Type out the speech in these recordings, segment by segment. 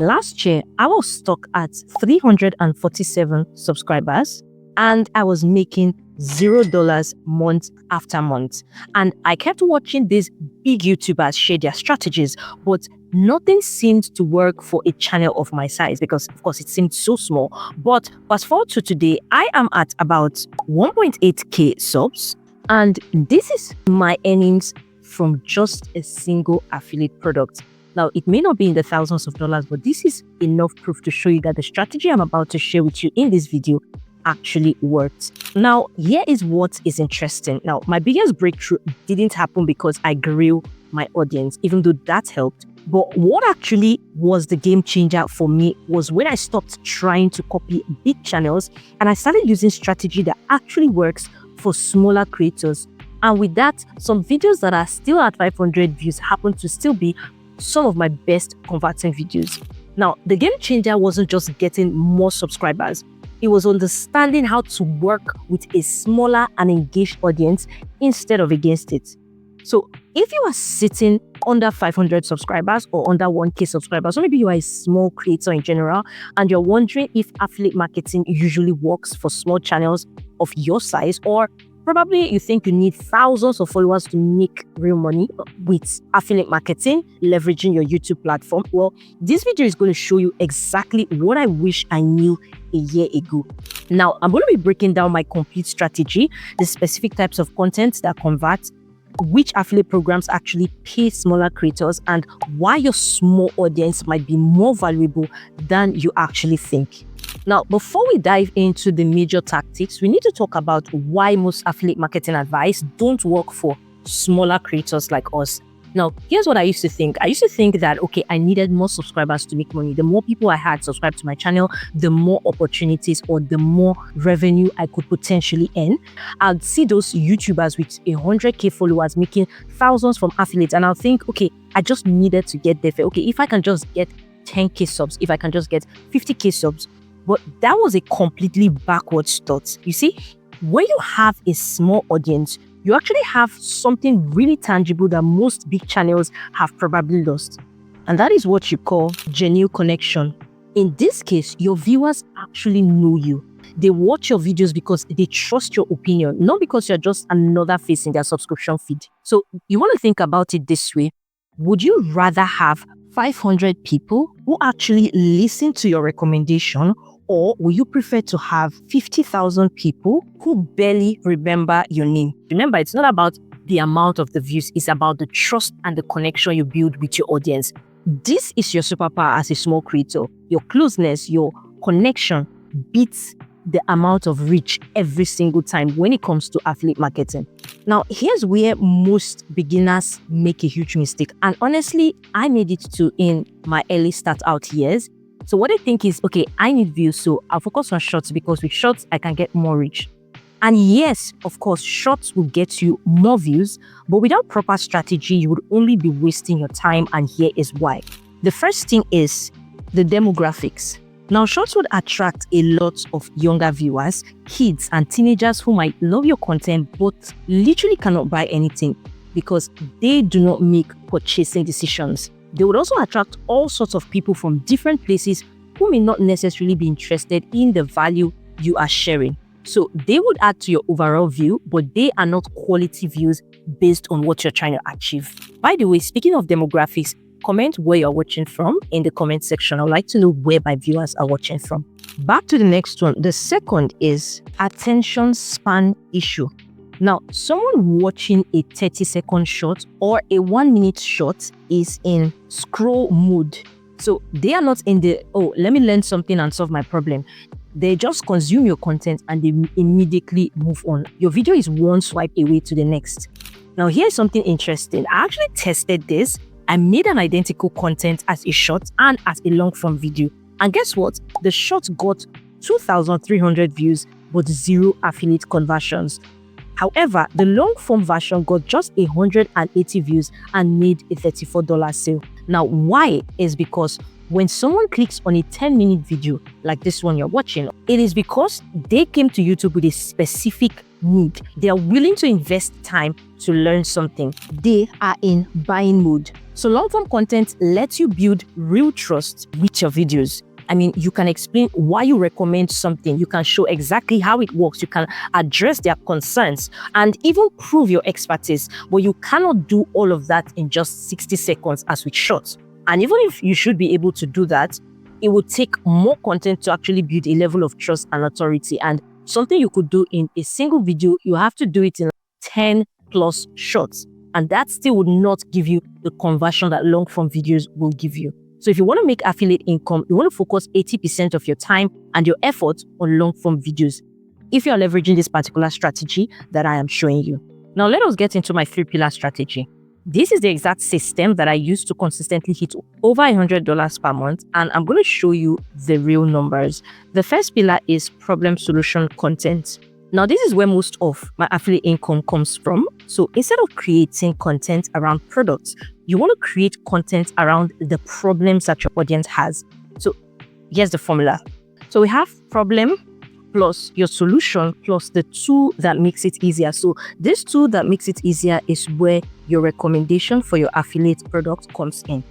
Last year, I was stuck at 347 subscribers and I was making $0 month after month. And I kept watching these big YouTubers share their strategies, but nothing seemed to work for a channel of my size because, of course, it seemed so small. But fast forward to today, I am at about 1.8k subs, and this is my earnings from just a single affiliate product. Now, it may not be in the thousands of dollars, but this is enough proof to show you that the strategy I'm about to share with you in this video actually worked. Now, here is what is interesting. Now, my biggest breakthrough didn't happen because I grew my audience, even though that helped. But what actually was the game changer for me was when I stopped trying to copy big channels and I started using strategy that actually works for smaller creators. And with that, some videos that are still at 500 views happen to still be some of my best converting videos. Now, the game changer wasn't just getting more subscribers. It was understanding how to work with a smaller and engaged audience instead of against it. So if you are sitting under 500 subscribers or under 1k subscribers, or maybe you are a small creator in general, and you're wondering if affiliate marketing usually works for small channels of your size, or probably you think you need thousands of followers to make real money with affiliate marketing, leveraging your YouTube platform. Well, this video is going to show you exactly what I wish I knew a year ago. Now, I'm going to be breaking down my complete strategy, the specific types of content that convert, which affiliate programs actually pay smaller creators, and why your small audience might be more valuable than you actually think. Now, before we dive into the major tactics, we need to talk about why most affiliate marketing advice don't work for smaller creators like us. Now, here's what I used to think. I used to think that, okay, I needed more subscribers to make money. The more people I had subscribed to my channel, the more opportunities or the more revenue I could potentially earn. I'd see those YouTubers with 100k followers making thousands from affiliates, and I'll think, okay, I just needed to get there. Okay, if I can just get 10k subs, if I can just get 50k subs. But that was a completely backwards thought. You see, when you have a small audience, you actually have something really tangible that most big channels have probably lost. And that is what you call genuine connection. In this case, your viewers actually know you. They watch your videos because they trust your opinion, not because you're just another face in their subscription feed. So you want to think about it this way. Would you rather have 500 people who actually listen to your recommendation, or will you prefer to have 50,000 people who barely remember your name? Remember, it's not about the amount of the views, it's about the trust and the connection you build with your audience. This is your superpower as a small creator. Your closeness, your connection beats the amount of reach every single time when it comes to affiliate marketing. Now, here's where most beginners make a huge mistake. And honestly, I made it too in my early start out years. So what I think is, okay, I need views, so I'll focus on shorts because with shorts, I can get more reach. And yes, of course, shorts will get you more views, but without proper strategy, you would only be wasting your time, and here is why. The first thing is the demographics. Now, shorts would attract a lot of younger viewers, kids and teenagers who might love your content but literally cannot buy anything because they do not make purchasing decisions. They would also attract all sorts of people from different places who may not necessarily be interested in the value you are sharing. So they would add to your overall view, but they are not quality views based on what you're trying to achieve. By the way, speaking of demographics, comment where you're watching from in the comment section. I'd like to know where my viewers are watching from. Back to the next one. The second is attention span issue. Now, someone watching a 30-second short or a 1-minute short is in scroll mode. So they are not in the, oh, let me learn something and solve my problem. They just consume your content and they immediately move on. Your video is one swipe away to the next. Now, here's something interesting. I actually tested this. I made an identical content as a short and as a long form video. And guess what? The short got 2,300 views, but 0 affiliate conversions. However, the long form version got just 180 views and made a $34 sale. Now, why is because when someone clicks on a 10-minute video like this one you're watching, it is because they came to YouTube with a specific need. They are willing to invest time to learn something. They are in buying mode. So long-form content lets you build real trust with your videos. I mean, you can explain why you recommend something. You can show exactly how it works. You can address their concerns and even prove your expertise. But you cannot do all of that in just 60 seconds as with shorts. And even if you should be able to do that, it will take more content to actually build a level of trust and authority. And something you could do in a single video, you have to do it in 10 plus shorts. And that still would not give you the conversion that long form videos will give you. So if you want to make affiliate income, you want to focus 80% of your time and your effort on long form videos, if you're leveraging this particular strategy that I am showing you. Now let us get into my 3-pillar strategy. This is the exact system that I use to consistently hit over $100 per month, and I'm going to show you the real numbers. The first pillar is problem solution content. Now, this is where most of my affiliate income comes from. So instead of creating content around products, you want to create content around the problems that your audience has. So here's the formula. So we have problem plus your solution plus the tool that makes it easier. So this tool that makes it easier is where your recommendation for your affiliate product comes in.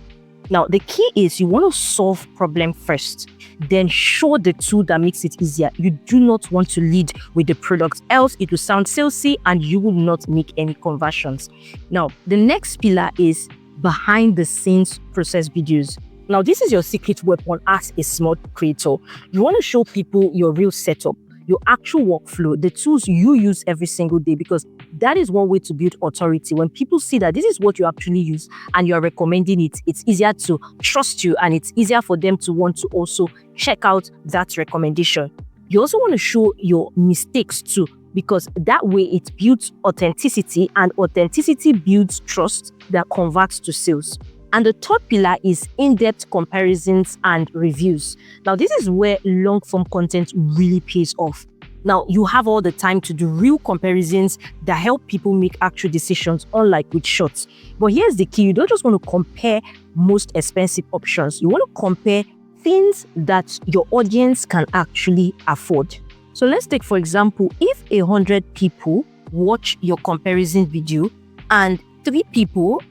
Now, the key is you want to solve problem first, then show the tool that makes it easier. You do not want to lead with the product, else it will sound salesy and you will not make any conversions. Now, the next pillar is behind the scenes process videos. Now, this is your secret weapon as a small creator. You want to show people your real setup, your actual workflow, the tools you use every single day, because that is one way to build authority. When people see that this is what you actually use and you're recommending it, it's easier to trust you and it's easier for them to want to also check out that recommendation. You also want to show your mistakes too, because that way it builds authenticity, and authenticity builds trust that converts to sales. And the third pillar is in-depth comparisons and reviews. Now, this is where long-form content really pays off. Now, you have all the time to do real comparisons that help people make actual decisions, unlike with shorts. But here's the key. You don't just want to compare most expensive options. You want to compare things that your audience can actually afford. So let's take, for example, if 100 people watch your comparison video and 3 people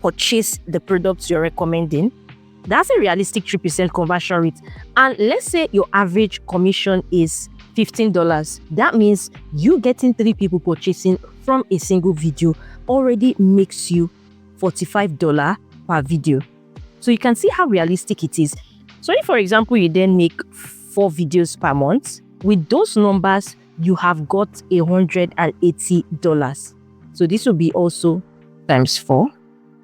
purchase the products you're recommending, that's a realistic 3% conversion rate. And let's say your average commission is $15. That means you getting 3 people purchasing from a single video already makes you $45 per video. So you can see how realistic it is. So if, for example, you then make 4 videos per month, with those numbers, you have got $180. So this will be also times 4.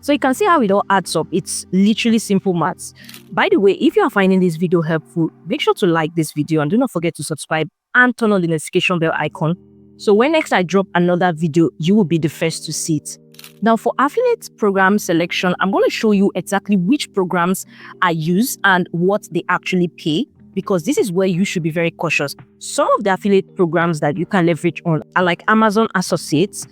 So you can see how it all adds up. It's literally simple maths. By the way, if you are finding this video helpful, make sure to like this video and do not forget to subscribe and turn on the notification bell icon. So when next I drop another video, you will be the first to see it. Now, for affiliate program selection, I'm going to show you exactly which programs I use and what they actually pay, because this is where you should be very cautious. Some of the affiliate programs that you can leverage on are like Amazon Associates.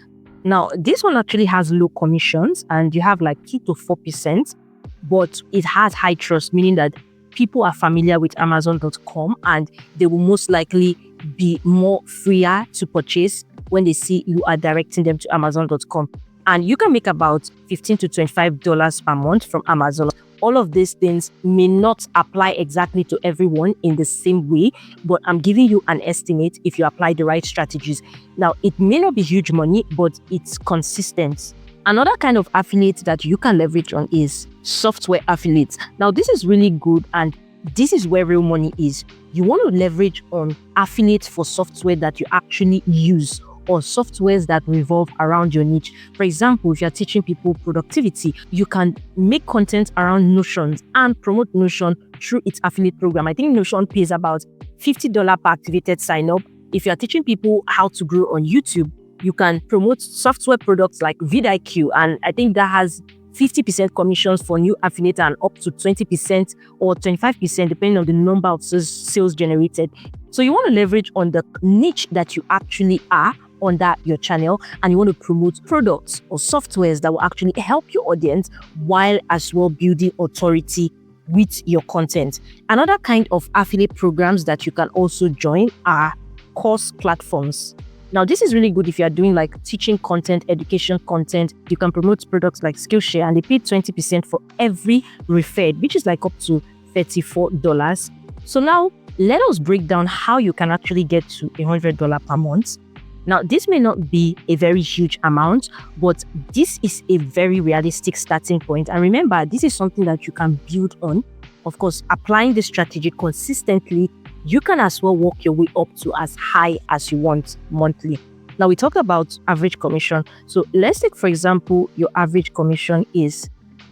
Now, this one actually has low commissions and you have like 2 to 4%, but it has high trust, meaning that people are familiar with Amazon.com and they will most likely be more freer to purchase when they see you are directing them to Amazon.com. And you can make about $15 to $25 per month from Amazon. All of these things may not apply exactly to everyone in the same way, but I'm giving you an estimate if you apply the right strategies. Now, it may not be huge money, but it's consistent. Another kind of affiliate that you can leverage on is software affiliates. Now, this is really good, and this is where real money is. You want to leverage on affiliates for software that you actually use, or softwares that revolve around your niche. For example, if you're teaching people productivity, you can make content around Notion and promote Notion through its affiliate program. I think Notion pays about $50 per activated sign up. If you're teaching people how to grow on YouTube, you can promote software products like vidIQ, and I think that has 50% commissions for new affiliate and up to 20% or 25% depending on the number of sales generated. So you want to leverage on the niche that you actually are under your channel, and you want to promote products or softwares that will actually help your audience while as well building authority with your content. Another kind of affiliate programs that you can also join are course platforms. Now, this is really good if you are doing like teaching content, education content. You can promote products like Skillshare, and they pay 20% for every referred, which is like up to $34. So now let us break down how you can actually get to $100 per month. Now, this may not be a very huge amount, but this is a very realistic starting point. And remember, this is something that you can build on. Of course, applying this strategy consistently, you can as well work your way up to as high as you want monthly. Now, we talked about average commission. So let's take, for example, your average commission is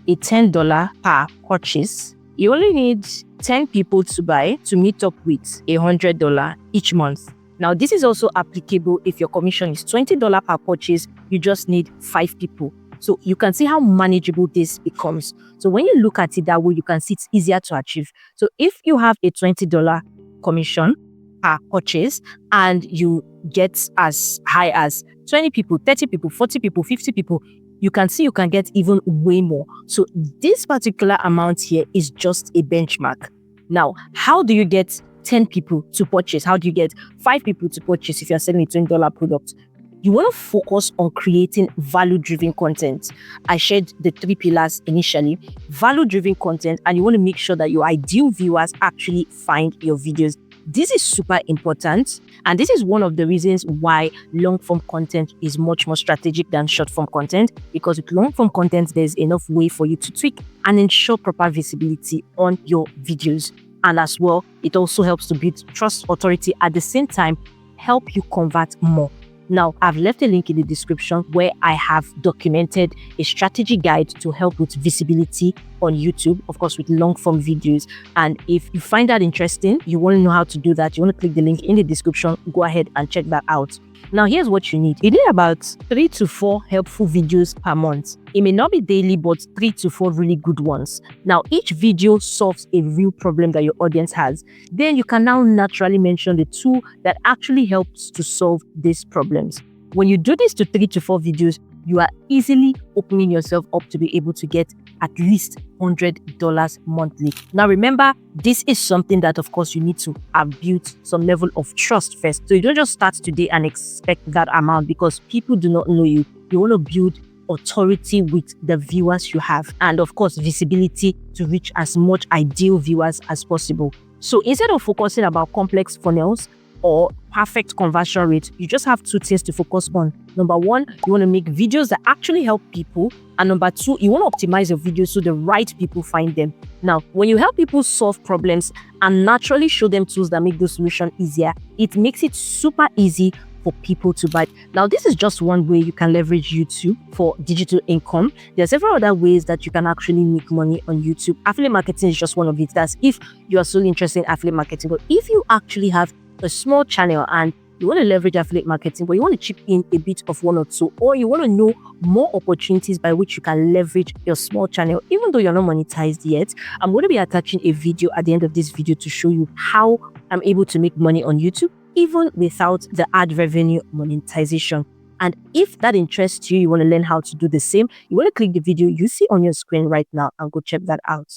a $10 per purchase. You only need 10 people to buy to meet up with $100 each month. Now, this is also applicable if your commission is $20 per purchase. You just need 5 people. So you can see how manageable this becomes. So when you look at it that way, you can see it's easier to achieve. So if you have a $20 commission per purchase and you get as high as 20 people, 30 people, 40 people, 50 people, you can see you can get even way more. So this particular amount here is just a benchmark. Now, how do you get 10 people to purchase? How do you get 5 people to purchase if you're selling a $20 product? You want to focus on creating value-driven content. I shared the 3 pillars initially. Value-driven content, and you want to make sure that your ideal viewers actually find your videos. This is super important, and this is one of the reasons why long-form content is much more strategic than short-form content, because with long-form content, there's enough way for you to tweak and ensure proper visibility on your videos. And as well, it also helps to build trust, authority, at the same time, help you convert more. Now, I've left a link in the description where I have documented a strategy guide to help with visibility on YouTube, of course, with long form videos. And if you find that interesting, you want to know how to do that, you want to click the link in the description, go ahead and check that out. Now, here's what you need. You need about 3 to 4 helpful videos per month. It may not be daily, but 3 to 4 really good ones. Now, each video solves a real problem that your audience has. Then you can now naturally mention the tool that actually helps to solve these problems. When you do this to 3 to 4 videos, you are easily opening yourself up to be able to get at least $100 monthly. Now, remember, this is something that, of course, you need to have built some level of trust first. So you don't just start today and expect that amount, because people do not know you. You want to build authority with the viewers you have, and of course, visibility to reach as much ideal viewers as possible. So instead of focusing about complex funnels or perfect conversion rate, you just have 2 things to focus on. Number 1, you want to make videos that actually help people. And number 2, you want to optimize your videos so the right people find them. Now, when you help people solve problems and naturally show them tools that make the solution easier, it makes it super easy for people to buy. Now, this is just one way you can leverage YouTube for digital income. There are several other ways that you can actually make money on YouTube. Affiliate marketing is just one of it. That's if you are solely interested in affiliate marketing. But if you actually have a small channel and you want to leverage affiliate marketing, but you want to chip in a bit of 1 or 2, or you want to know more opportunities by which you can leverage your small channel, even though you're not monetized yet, I'm going to be attaching a video at the end of this video to show you how I'm able to make money on YouTube, even without the ad revenue monetization. And if that interests you, you want to learn how to do the same, you want to click the video you see on your screen right now and go check that out.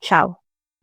Ciao.